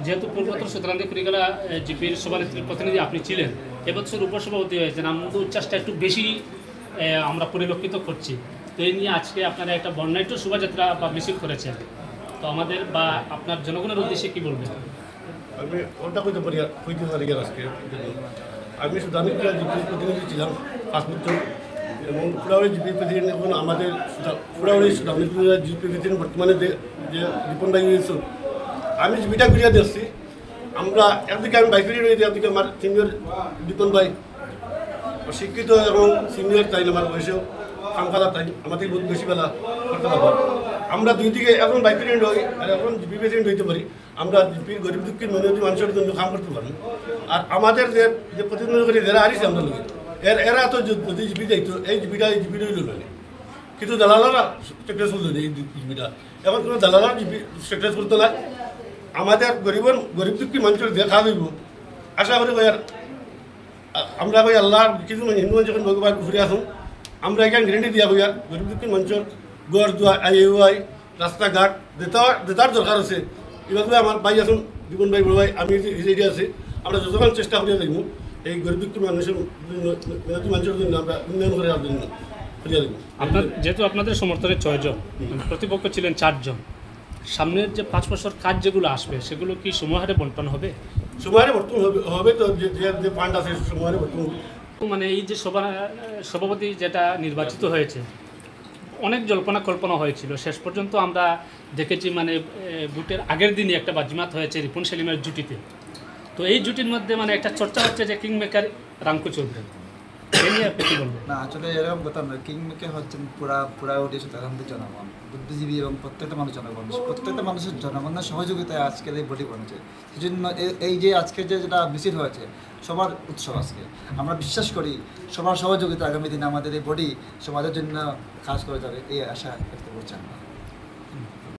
যেহেতু পূর্বতন সুতরান্দি কুড়িগালা জিপির সভানেত্রীর প্রতিনিধি আপনি ছিলেন, এবছর উপসভাপতি হয়েছেন, আমাদের উচ্ছ্বাসটা একটু বেশি আমরা পরিলক্ষিত করছি। তো এই নিয়ে আজকে আপনারা একটা বর্ণাঢ্য শোভাযাত্রা বা মিছিল করেছেন, তো আমাদের বা আপনার জনগণের উদ্দেশ্যে কী বলবেন? আমি ওটা কইতে পারি আজকে আমি সুদানি জিপির প্রতিনিধি ছিলাম 5 বছর, এবং ফুলাউড়ি জিপির প্রেসিডেন্ট এখন আমাদের ফুলাউড়ি সুদানি জিপির প্রেসিডেন্ট বর্তমানে যে রিপন ভাই হয়েছে। আমি জিপিটা ঘুরিয়ে দেখছি, আমরা একদিকে আমি বাইক রয়েছি, একদিকে আমার সিনিয়র রিপন ভাই শিক্ষিত এবং সিনিয়র তাই আমার বয়সেও কামখালা তাই আমাদের বহুত বেশি বেলা করতে পারবো। আমরা দুই দিকে এখন বাইক প্রেসিডেন্ট হই আর এখন জিপি প্রেসিডেন্ট হইতে পারি, আমরা জিপির গরিব দুঃখী মেহনতি মানুষের জন্য কাম করতে পারি। আর আমাদের যে প্রতিনিধি করি যারা আরিছে আমরা লোক এরা তো যদি জিপি যাইতো এই জিপিটা হইল না, কিন্তু দালালারা সাকসেসফুল হয়ে এই জিপিটা। এখন কোনো দালালা জিপি সাকসেস করতে না, আমাদের গরিব দুঃখী মানুষের দেখা হইব আশা করি ভাই। আর আমরা ভাই আল্লাহ কিছু হিন্দু মানুষ যখন ভগবান ঘুরে আসুন, আমরা এখানে গ্যারেন্টি দিয়া ভাই আর গরিব দুঃখী মানুষের গড় দুয়ার আই রাস্তাঘাট যেটার দরকার আছে এভাবে আমার ভাই আসুন জীবন ভাই বড় ভাই আমি রেডি আছি। আমরা যতক্ষণ চেষ্টা করিয়া দেখব এই গরিব দুঃখী মানুষের মানুষের জন্য আমরা উন্নয়ন করার জন্য করিয়া দেখব। আপনার যেহেতু আপনাদের সমর্থনে 6 জন, প্রতিপক্ষ ছিলেন 4 জন, সামনের যে 5 বছর কাজ যেগুলো আসবে সেগুলো কি সমহারে বন্টন হবে? সময়ের বর্তমান হবে তো যে ফান্ড আছে সময়ের বর্তমান। মানে এই যে সভাপতি যেটা নির্বাচিত হয়েছে, অনেক জল্পনা কল্পনা হয়েছিল, শেষ পর্যন্ত আমরা দেখেছি মানে ভোটের আগের দিনই একটা বাজিমাত হয়েছে রিপন সেলিমের জুটিতে। তো এই জুটির মধ্যে মানে একটা চর্চা হচ্ছে যে কিং মেকার রামকো চৌধুরী, এই নিয়ে আপনি কী বলবেন? না, আসলে এরকম কথা নয়। কিং মেকার হচ্ছেন পুরা উঠেছে তখনদের জনগণ, বুদ্ধিজীবী এবং প্রত্যেকটা মানুষ জনগণ, প্রত্যেকটা মানুষের জনগণের সহযোগিতায় আজকের এই বডি বনেছে। সেই জন্য এই যে আজকে যেটা মিছিল হয়েছে সবার উৎসব আজকে। আমরা বিশ্বাস করি সবার সহযোগিতা আগামী দিনে আমাদের এই বডি সমাজের জন্য কাজ করে যাবে, এই আশা ব্যক্ত করছি আমরা।